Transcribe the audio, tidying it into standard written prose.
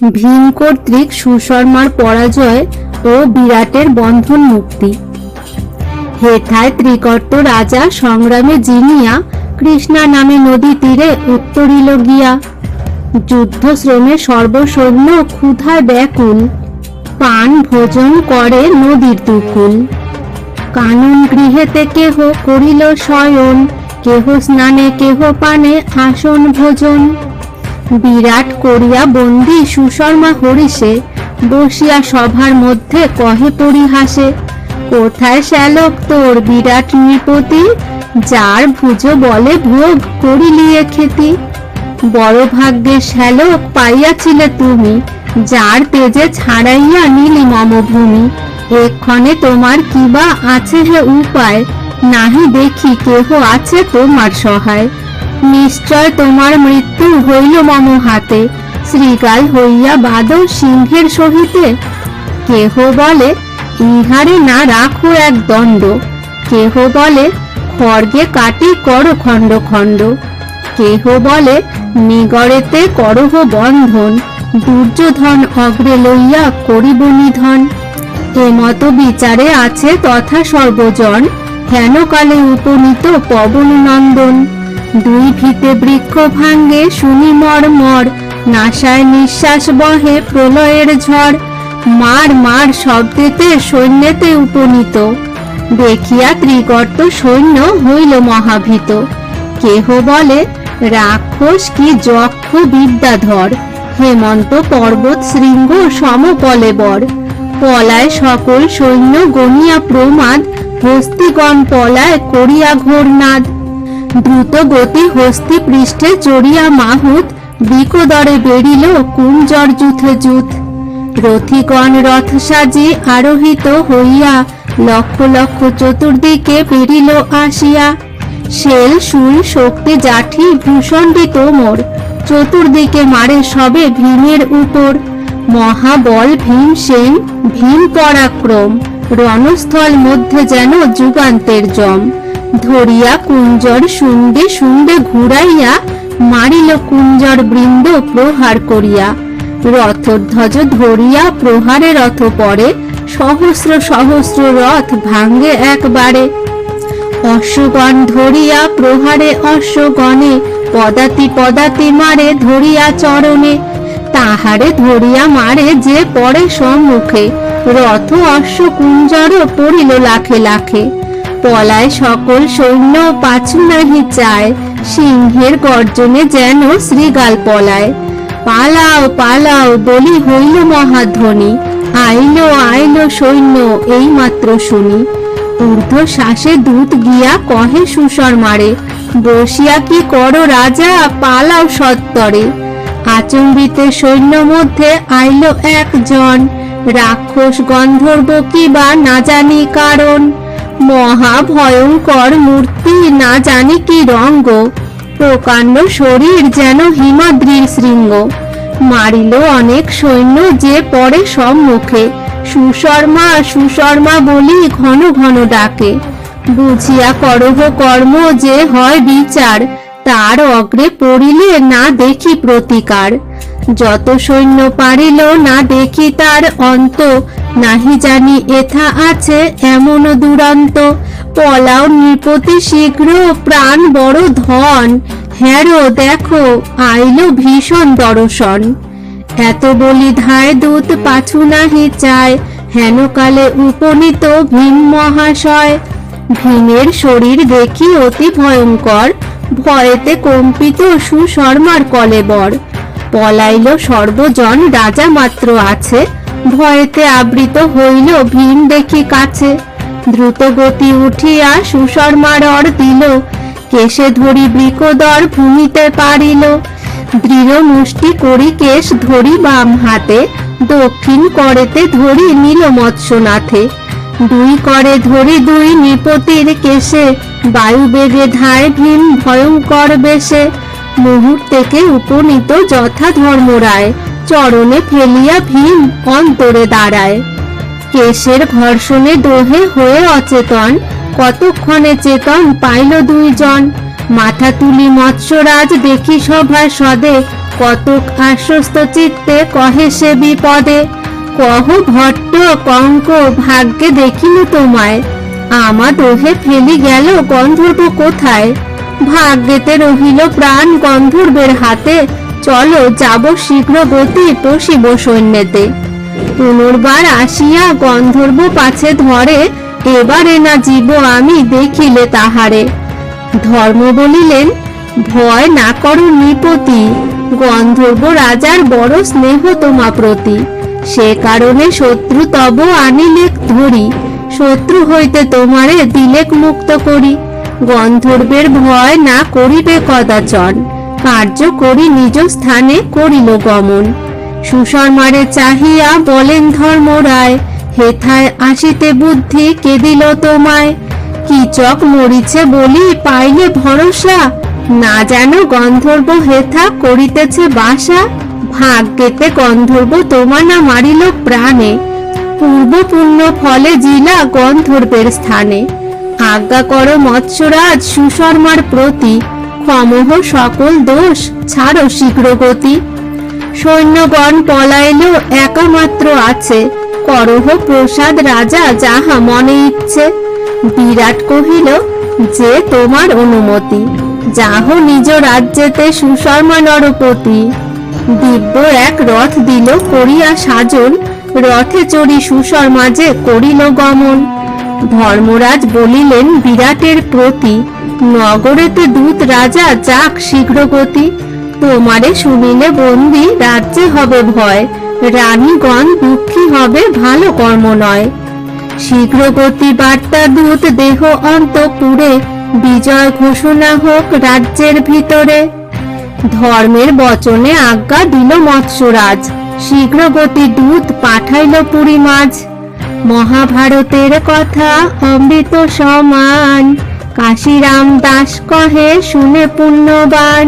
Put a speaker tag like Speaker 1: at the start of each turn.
Speaker 1: ভীম কর্তৃক সুশর্মার পরাজয় ও বিরাটের বন্ধন মুক্তি। হেথায় ত্রিকর্ত রাজা সংগ্রামে জিনিয়া কৃষ্ণা নামে নদী তীরে উত্তরিল গিয়া। যুদ্ধ শ্রমে সর্বসৈন্য ক্ষুধায় ব্যাকুল, পান ভোজন করে নদীর দুকুল। কানন গৃহেতে কেহ করিল শয়ন, কেহ স্নানে কেহ পানে আসন ভোজন। বিরাট করিয়া বন্দী সুশর্মা হরিষে, বসিয়া সভার মধ্যে কহে পরিহাসে। কোথায় শ্যালক তোর বিরাট নৃপতি, যার ভুজ বলে ভোগ করিলিয়ে খেতি। বড় ভাগ্যে শ্যালক পাইয়াছিলে তুমি, যার তেজে ছাড়াইয়া নিলি মম ভূমি। এক্ষণে তোমার কিবা আছে হে উপায়, নাহি দেখি কেহ আছে তোমার সহায়। নিশ্চয় তোমার মৃত্যু হইল মম হাতে, শৃগাল হইয়া বাঁধো সিংহের সহিতে। কেহ বলে ইহারে না রাখো এক দণ্ড, কেহ বলে খড়গে কাটি করো খণ্ড খণ্ড। কেহ বলে নিগড়েতে করহ বন্ধন, দুর্যোধন অগ্রে লইয়া করিব নিধন। এমত বিচারে আছে তথা সর্বজন, হেন কালে উপনীত পবন নন্দন। দুই ভিতে বৃক্ষ ভাঙ্গে শুনি মর্মর, নাসায় নিঃশ্বাস বহে প্রলয়ের ঝড়। মার মার শব্দেতে সৈন্যেতে উপনীত, দেখিয়া ত্রিকর্ত সৈন্য হইল মহাভীত। কেহ বলে রাক্ষস কি যক্ষ বিদ্যাধর, হেমন্ত পর্বত শৃঙ্গ সমপলে বর। পলায় সকল সৈন্য গনিয়া প্রমাদ, হস্তিগণ পলায় করিয়া ঘোর নাদ। দ্রুত গতি হস্তি পৃষ্ঠে চড়িয়া মাহুত, বিকদরে বেরিল কুঞ্জর যুথে যুথ। রথিগণ রথ সাজি আরোহিত হইয়া, লক্ষ লক্ষ চতুর্দিকে বেরিল আসিয়া। শেল শুল শক্তি জাঠি ভূষণ্ডী তোমর, চতুর্দিকে মারে সবে ভীমের উপর। মহাবল ভীমসেন ভীম পরাক্রম, রণস্থল মধ্যে যেন যুগান্তের জম। ধরিয়া কুঞ্জর শুন্ডে শুন্ডে ঘুরাইয়া, মারিল কুঞ্জর বৃন্দ প্রহার করিয়া। রথধ্বজ ধরিয়া প্রহারে রথ পরে, সহস্র সহস্র রথ ভাঙ্গে একবারে। অশ্বগণ ধরিয়া প্রহারে অশ্বগণে, পদাতি পদাতি মারে ধরিয়া চরণে। তাহারে ধরিয়া মারে যে পড়ে সম্মুখে, রথ অশ্ব কুঞ্জর পড়িল লাখে লাখে। পলায় সকল সৈন্য পাছু নাহি চায়, সিংহের গর্জনে যেন শৃগাল পলায়। পালাও পালাও বলি হইল মহাধ্বনি, আইলো আইলো সৈন্য এই মাত্র শুনি। ঊর্ধ্ব শ্বাসে দূত গিয়া কহে সুশর্মারে, বসিয়া কি করো রাজা পালাও সত্তরে। আচম্বিতে সৈন্য মধ্যে আইলো একজন, রাক্ষস গন্ধর্ব কি বা না জানি কারণ। মহা ভয়ঙ্কর মূর্তি না জানি কি রঙ্গ, প্রকাণ্ড শরীর যেন হিমাদ্রির শৃঙ্গ। মারিল অনেক সৈন্য যে পড়ে সম্মুখে, সুশর্মা সুশর্মা বলি ঘন ঘন ডাকে। বুঝিয়া করহ কর্ম যে হয় বিচার, তার অগ্রে পড়িলে না দেখি প্রতিকার। যত সৈন্য পারিল না দেখি তার অন্ত, নাহি জানি এথা আছে এমন দুরন্ত। পলাও নৃপতি শীঘ্র প্রাণ বড় ধন, হ্যারো দেখো আইলো ভীষণ দর্শন। এত বলি ধায় দূত পাছু নাহি চায়, হেন কালে উপনীত ভীম মহাশয়। ভীমের শরীর দেখি অতি ভয়ঙ্কর, ভয়েতে কম্পিত সুশর্মার কলেবর। পলাইল সর্বজন রাজা মাত্র আছে, ভয়েতে আবৃত হইল ভীম দেখি কাছে। দ্রুত গতি উঠিয়া সুশর্মার অর দিল, কেশে ধরি বৃকদর ভূমিতে পারিল। দৃঢ় মুষ্টি করি কেশ ধরি বাম হাতে, দক্ষিণ করেতে ধরি নীল মৎস্যনাথে। দুই করে ধরি দুই নৃপতির কেশে, বায়ু বেগে ধায় ভীম ভয়ঙ্কর বেশে। মুহূর্তেকে উপনীত যথা ধর্মরায়, চরণে ফেলিয়া ভীম অন্তরে দাঁড়ায়। কেশের ঘর্ষণে দোহে হয়ে অচেতন, কতক্ষণে চেতন পাইল দুইজন। মাথা তুলি মৎস্যরাজ দেখি সভার সদে, কতক আশ্বস্ত চিত্তে কহে সে বিপদে, কহ ভট্ট কঙ্ক ভাগ্যে দেখিল তোমায়, আমা দোহে ফেলি গেল গন্ধর্ব কোথায়, ভাগ্যেতে রহিল প্রাণ গন্ধর্বের হাতে, চলো যাব শীঘ্র গতি পশিব সৈন্যেতে। পুনর্বার আসিয়া গন্ধর্ব পাছে ধরে, এবারে না জীব আমি দেখিলে তাহারে। ধর্ম বলিলেন, ভয় না করো নৃপতি, গন্ধর্ব রাজার বড় স্নেহ তোমা প্রতি, সে কারণে শত্রু তব আনিলেক ধরি, শত্রু হইতে তোমারে দিলেক মুক্ত করি। গন্ধর্বের ভয় না করিবে কদাচন, কার্য করি নিজ স্থানে করিল গমন। সুশর্মারে চাহিয়া বলেন ধর্মরায়, হেথায় আসিতে বুদ্ধি কে দিল তোমায়, কিচক মরিছে বলি পাইলে ভরসা, না জানো গন্ধর্ব হেথা করিতেছে বাসা। ভাগ্যেতে গন্ধর্ব তোমা না মারিল প্রাণে, পূর্ব পুণ্য ফলে জিলা গন্ধর্বের স্থানে। আজ্ঞা করো মৎস্যরাজ সুশর্মার প্রতি, ক্ষমহ সকল দোষ ছাড়ো শীঘ্র গতি। সৈন্যগণ পলাইল একা মাত্র আছে, করহ প্রসাদ রাজা যাহা মনে ইচ্ছে। বিরাট কহিল, যে তোমার অনুমতি, যাহ নিজ রাজ্যেতে সুশর্মা নরপতি। দিব্য এক রথ দিল করিয়া সাজন, রথে চড়ি সুশর্মা যে করিল গমন। ধর্মরাজ বলিলেন বিরাটের প্রতি, নগরেতে দূত রাজা যাক শীঘ্র গতি। তোমারে শুনিলে বন্দি রাজ্যে হবে ভয়, রানীগণ দুঃখী হবে ভালো কর্ম নয়। শীঘ্র গতি বার্তা দূত দেহ অন্তপুরে, বিজয় ঘোষণা হোক রাজ্যের ভিতরে। ধর্মের বচনে আজ্ঞা দিল মৎস্যরাজ, শীঘ্র গতি দূত পাঠাইল পুরী মাঝ। মহাভারতের কথা অমৃত সমান, কাশীরাম দাস কহে শুনে পুণ্যবান।